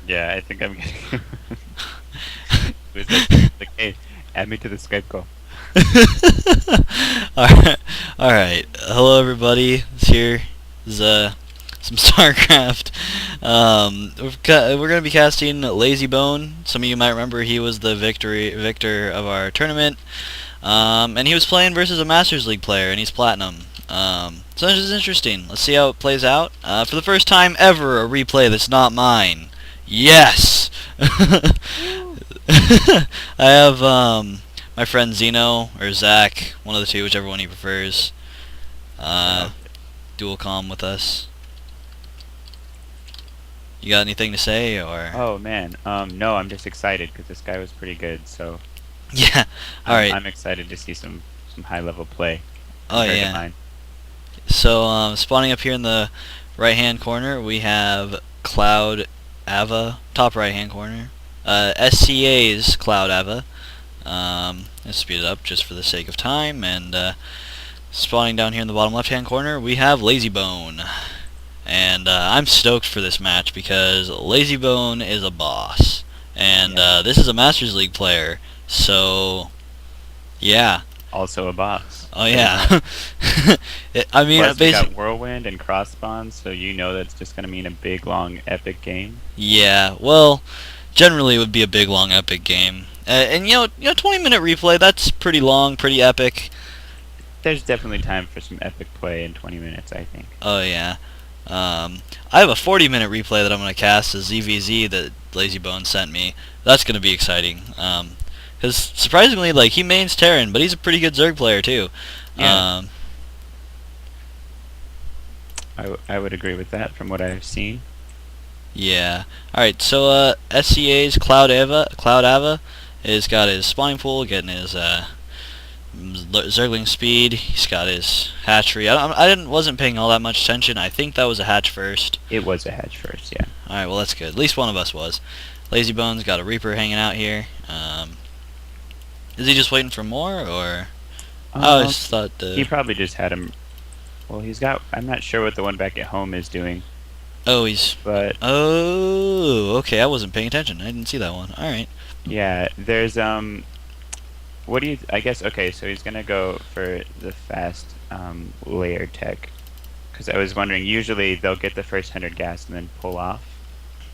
Yeah, I think I'm getting. It was like, hey, add me to the Skype call. Alright, alright. Hello everybody. It's here is some Starcraft. We're gonna be casting Layziebone. Some of you might remember he was the victor of our tournament. And he was playing versus a Masters League player, and he's platinum. So this is interesting. Let's see how it plays out. For the first time ever, a replay that's not mine. Yes. Woo! I have my friend Zeno or Zach, one of the two, whichever one he prefers. Uh, Okay. Dual com with us. You got anything to say or? Oh man, no, I'm just excited because this guy was pretty good. So Yeah. All I'm right. I'm excited to see some high level play Oh compared to yeah. mine. So spawning up here in the right hand corner, we have CloudAVA, top right hand corner. SCA's CloudAVA. Let's speed it up just for the sake of time. And spawning down here in the bottom left hand corner, we have Layziebone. And I'm stoked for this match because Layziebone is a boss. And Yeah, this is a Masters League player. So, yeah. also a boss, Oh, pretty yeah. much. I mean, Plus we got basic. whirlwind and cross spawn, so you know that's just gonna mean a big long epic game. Yeah, well, generally it would be a big, long, epic game. And 20-minute replay, that's pretty long, pretty epic. There's definitely time for some epic play in 20 minutes, I think. Oh, yeah. I have a 40-minute replay that I'm going to cast as ZVZ that Layziebone sent me. That's going to be exciting. Because surprisingly, like, he mains Terran, but he's a pretty good Zerg player, too. Yeah, Um, I would agree with that from what I've seen. yeah. Alright, so SCA's CloudAVA has got his spawning pool, getting his Zergling speed. He's got his hatchery. Wasn't paying all that much attention. I think that was a hatch first. It was a hedge first, yeah. All right, well that's good. At least one of us was. Lazybone's got a Reaper hanging out here. Is he just waiting for more, or? I Um, always thought he the. probably just had him. Well, he's got. I'm not sure what the one back at home is doing, Oh, he's. but Oh, okay. I wasn't paying attention. I didn't see that one. All right. yeah, there's What do you? I guess okay. So he's gonna go for the fast layer tech, because I was wondering. Usually they'll get the first 100 gas and then pull off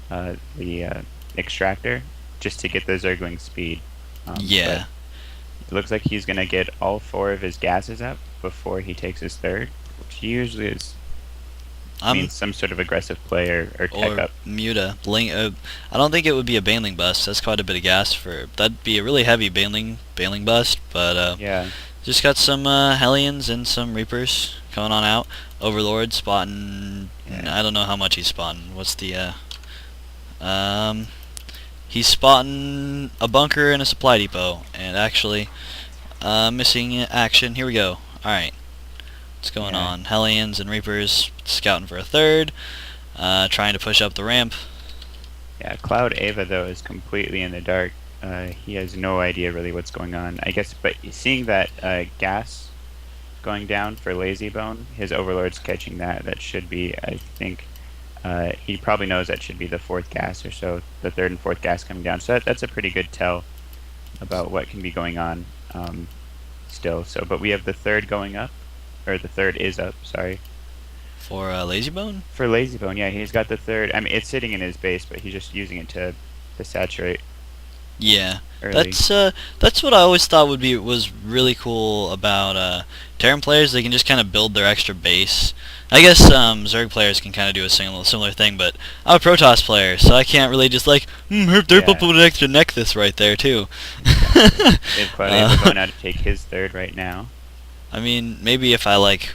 the extractor just to get the Zergling speed. But Yeah. it looks like he's gonna get all 4 of his gases up before he takes his third, which usually is I'm means some sort of aggressive play or tech or up. Muta. I don't think it would be a Baneling bust. That's quite a bit of gas for. That'd be a really heavy Baneling bust. But Yeah, just got some Hellions and some Reapers coming on out. Overlord spotting. yeah. I don't know how much he's spotting. What's the um? He's spotting a bunker and a supply depot, and actually missing action. Here we go. All right, what's going Yeah. on? Hellions and Reapers scouting for a third. Trying to push up the ramp. Yeah, CloudAVA though is completely in the dark. He has no idea really what's going on. I guess, but seeing that gas going down for Layziebone, his overlord's catching that. That should be, I think, he probably knows that should be the 4th gas or so, the 3rd and 4th gas coming down. So that's a pretty good tell about what can be going on still. So, but we have the 3rd going up, or the 3rd is up. Sorry. For Layziebone? For Layziebone, yeah, he's got the 3rd. I mean, it's sitting in his base, but he's just using it to saturate Yeah. early. That's what I always thought was really cool about Terran players. They can just kind of build their extra base. I guess Zerg players can kind of do a similar thing, but I'm a Protoss player, so I can't really just like they're Yeah, up with an extra nexus right there too. exactly. They have CloudAVA uh, going out to take his 3rd right now. I mean, maybe if I like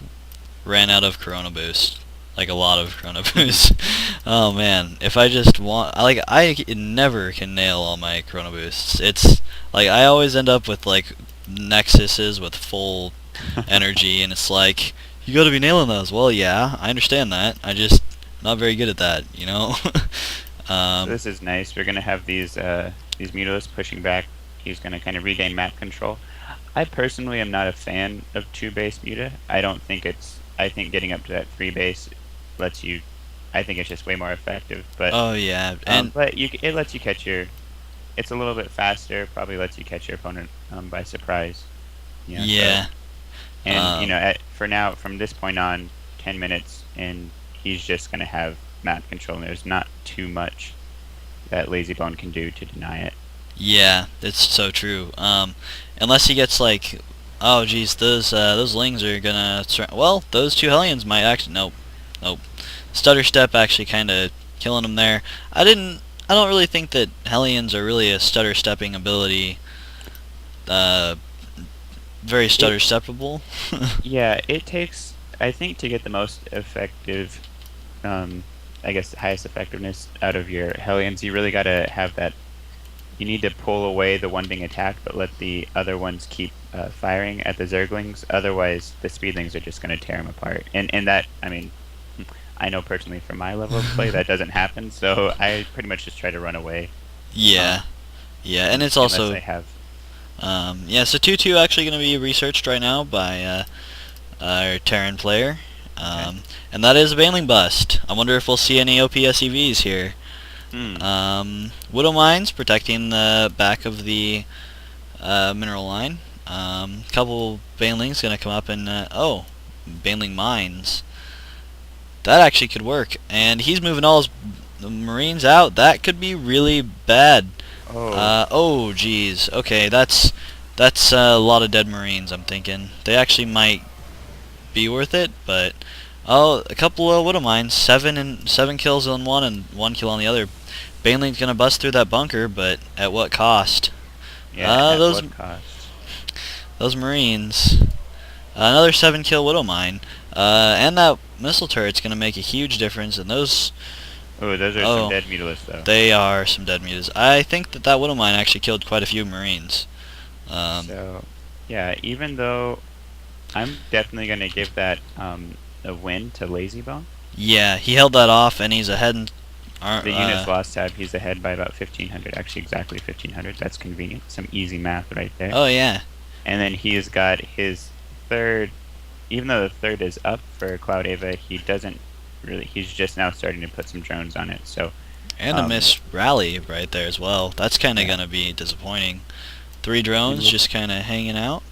ran out of Corona boost, like a lot of Corona boost. Oh man, if I just want, I never can nail all my Corona boosts. It's like I always end up with like nexuses with full energy, and it's like you got to be nailing those. Well, yeah, I understand that. I just not very good at that, you know. So um, this is nice. We're gonna have these mutalisks pushing back. He's gonna kind of regain map control. I personally am not a fan of 2 base muta. I don't think it's. I think getting up to that 3 base lets you I think it's just way more effective. But Oh yeah, and it lets you catch your. It's a little bit faster. Probably lets you catch your opponent by surprise. So yeah, and for now, from this point on, 10 minutes, and he's just gonna have map control. And there's not too much that Layziebone can do to deny it. yeah, it's so true. Unless he gets like, oh geez, those lings are gonna. Well, those two hellions might actually. Nope, nope. Stutter step actually kind of killing him there. I don't really think that hellions are really a stutter stepping ability. Uh, Very stutter steppable. Yeah, it takes, I think, to get the most effective, I guess, the highest effectiveness out of your Hellions, you really gotta have that. You need to pull away the one being attacked, but let the other ones keep firing at the Zerglings. Otherwise, the Speedlings are just gonna tear them apart. And that, I mean, I know personally from my level of play that doesn't happen, so I pretty much just try to run away. Yeah, yeah, and it's Unless also I have. yeah. So 2-2 actually going to be researched right now by our Terran player, Okay. and that is a Baneling bust. I wonder if we'll see any OPSEVs here. Hmm. Widow Mines protecting the back of the mineral line. Couple Banelings going to come up and oh, Baneling Mines. That actually could work, and he's moving all his Marines out. That could be really bad. Oh. Oh, geez. Okay, that's a lot of dead Marines. I'm thinking they actually might be worth it, but oh, a couple of Widow Mines, seven kills on one and 1 kill on the other. Baneling's gonna bust through that bunker, but at what cost? Yeah, at Those what cost? Marines. Another 7 kill Widow Mine, and that missile turret's gonna make a huge difference. And those, Oh, those are some oh, dead mutalisks, though. they are some dead mutas. I think that Widow Mine actually killed quite a few Marines. So, yeah, even though I'm definitely going to give that a win to Layziebone. Yeah, he held that off, and he's ahead. The units lost tab, he's ahead by about 1,500. Actually, exactly 1,500. That's convenient. Some easy math right there. Oh yeah. And then he has got his third. Even though the third is up for CloudAVA, he doesn't really. He's just now starting to put some drones on it. So. And a missed rally right there as well. That's kind of gonna be disappointing. 3 drones just kind of hanging out.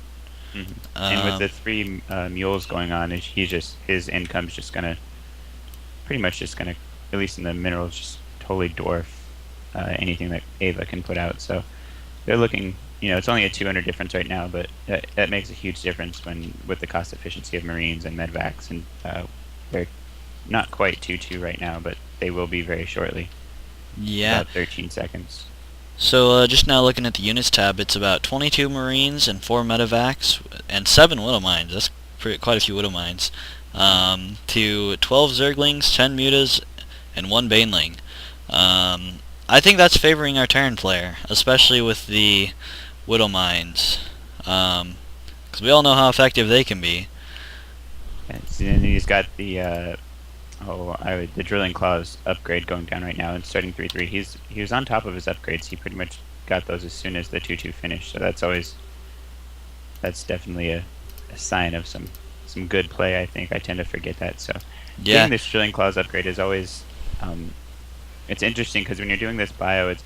Mm-hmm. And with the 3 mules going on, his income's just gonna pretty much just gonna, at least in the minerals, just totally dwarf anything that Ava can put out. So they're looking, it's only a 200 difference right now, but that makes a huge difference with the cost efficiency of Marines and Medvacs, and they're not quite 2-2 right now, but they will be very shortly. Yeah. About 13 seconds. So just now looking at the units tab, it's about 22 Marines and 4 Medevacs and 7 Widow Mines. That's quite a few Widow Mines. To 12 Zerglings, 10 Mutas, and 1 Baneling. I think that's favoring our Terran player, especially with the Widow Mines, because we all know how effective they can be. And then he's got the the drilling claws upgrade going down right now and starting 3-3. He was on top of his upgrades. He pretty much got those as soon as the 2-2 finished. So that's definitely a sign of some good play. I think I tend to forget that. So Yeah. getting this drilling claws upgrade is always it's interesting, because when you're doing this bio, it's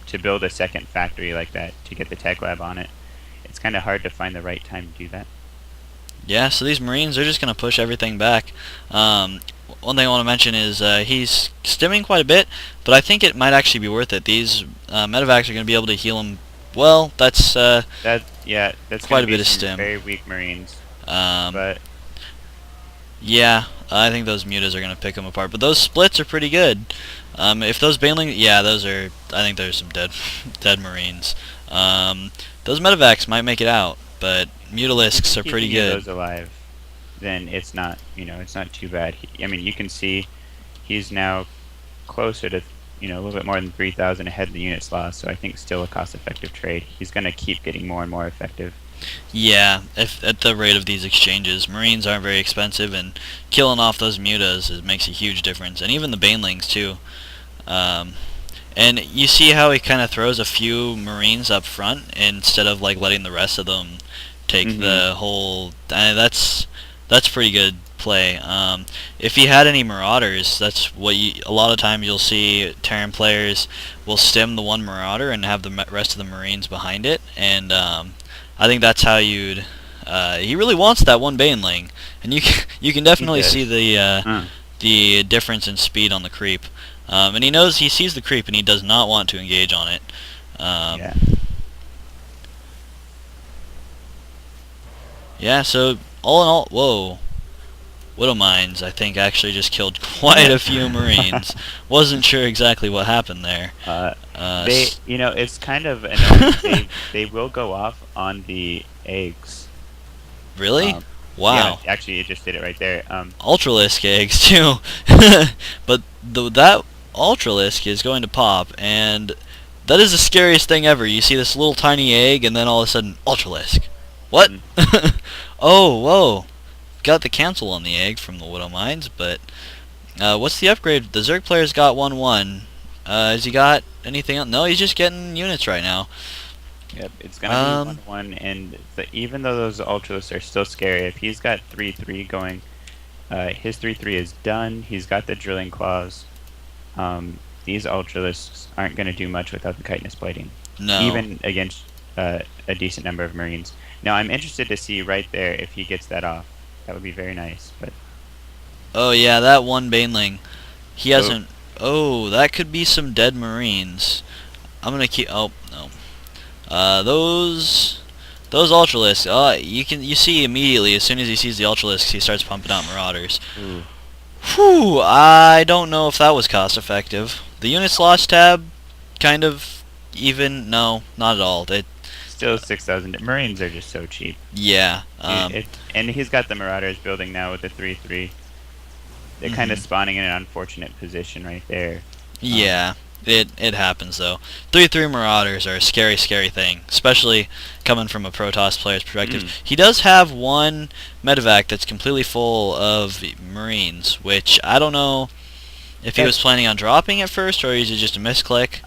to build a second factory like that to get the tech lab on it. It's kind of hard to find the right time to do that. Yeah, so these Marines are just going to push everything back. One thing I want to mention is he's stimming quite a bit, but I think it might actually be worth it. These Medevacs are going to be able to heal him. Well, that's that's quite a be bit of some stim. very weak Marines, Um, but yeah, I think those mutas are going to pick him apart. But those splits are pretty good. If those Banelings, yeah, those are. I think there's some dead Marines. Those Medevacs might make it out, but Mutalisks are pretty keeping good. those alive, then it's not too bad. I mean, you can see he's now closer to a little bit more than 3,000 ahead of the units lost. So I think still a cost-effective trade. He's going to keep getting more and more effective. Yeah, if at the rate of these exchanges, Marines aren't very expensive, and killing off those mutas makes a huge difference, and even the Banelings too. And you see how he kind of throws a few Marines up front instead of like letting the rest of them take the whole. That's pretty good play. If he had any Marauders, that's what a lot of times you'll see Terran players will stem the one Marauder and have the rest of the Marines behind it, and I think that's how you'd. He really wants that one Baneling, and you can definitely see the difference in speed on the creep, and he sees the creep and he does not want to engage on it. Yeah. Yeah, so all in all, whoa. Widow Mines, I think, actually just killed quite a few Marines. Wasn't sure exactly what happened there. It's kind of annoying. they will go off on the eggs. Really? Wow. Yeah, actually, it just did it right there. Ultralisk eggs, too. But that Ultralisk is going to pop, and that is the scariest thing ever. You see this little tiny egg, and then all of a sudden, Ultralisk. What? Oh, whoa. Got the cancel on the egg from the Widow Mines, but what's the upgrade? The Zerg player's got 1-1. Has he got anything else? No, he's just getting units right now. Yep, it's gonna be 1-1, and even though those Ultralisks are still scary, if he's got 3-3 going, his 3-3 is done. He's got the drilling claws. These Ultralisks aren't gonna do much without the chitinous plating. No. Even against a decent number of Marines. Now, I'm interested to see right there if he gets that off. That would be very nice, but... Oh, yeah, that one Baneling. He hasn't... Oh, that could be some dead Marines. I'm gonna keep... Oh, no. Those Ultralisks... you see immediately, as soon as he sees the Ultralisks, he starts pumping out Marauders. Ooh. Whew, I don't know if that was cost effective. The units lost tab, kind of even... No, not at all. Still 6,000. Marines are just so cheap. Yeah. And he's got the Marauders building now with the 3-3. They're kind of spawning in an unfortunate position right there. Yeah, it happens though. 3-3 Marauders are a scary, scary thing, especially coming from a Protoss player's perspective. He does have one medevac that's completely full of Marines, which I don't know if he was planning on dropping at first, or is it just a misclick?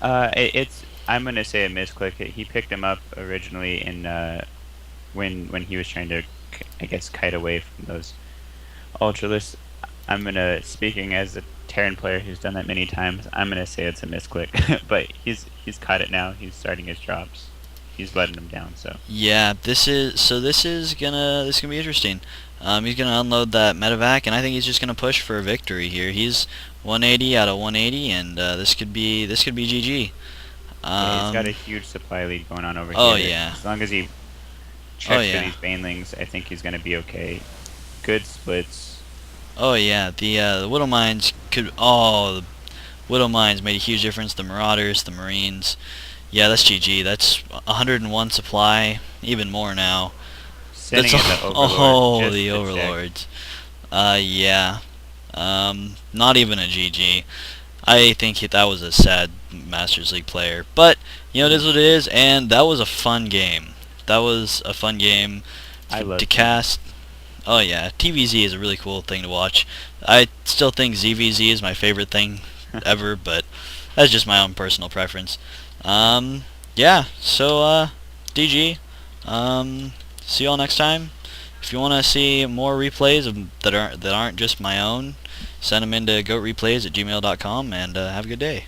I'm gonna say a misclick. He picked him up originally in when he was trying to, I guess, kite away from those Ultralisks. Speaking as a Terran player who's done that many times, I'm gonna say it's a misclick. But he's caught it now. He's starting his drops. He's letting them down. So yeah, this is gonna be interesting. He's gonna unload that medevac, and I think he's just gonna push for a victory here. He's 180 out of 180, and this could be GG. Yeah, he's got a huge supply lead going on over here. Oh yeah. As long as he checks for these Banelings, I think he's gonna be okay. Good splits. Oh yeah, the Widow Mines could. Oh, the Widow Mines made a huge difference. The Marauders, the Marines. Yeah, that's GG. That's 101 supply, even more now. Sending in the Overlord. Oh, the Overlords. Yeah. Not even a GG. I think that was a sad Masters League player, but you know, it is what it is, and that was a fun game. That was a fun game to cast. Oh yeah, TVZ is a really cool thing to watch. I still think ZVZ is my favorite thing ever, but that's just my own personal preference. Yeah, so DG. See y'all next time. If you want to see more replays that aren't just my own, send them into goatreplays@gmail.com, and have a good day.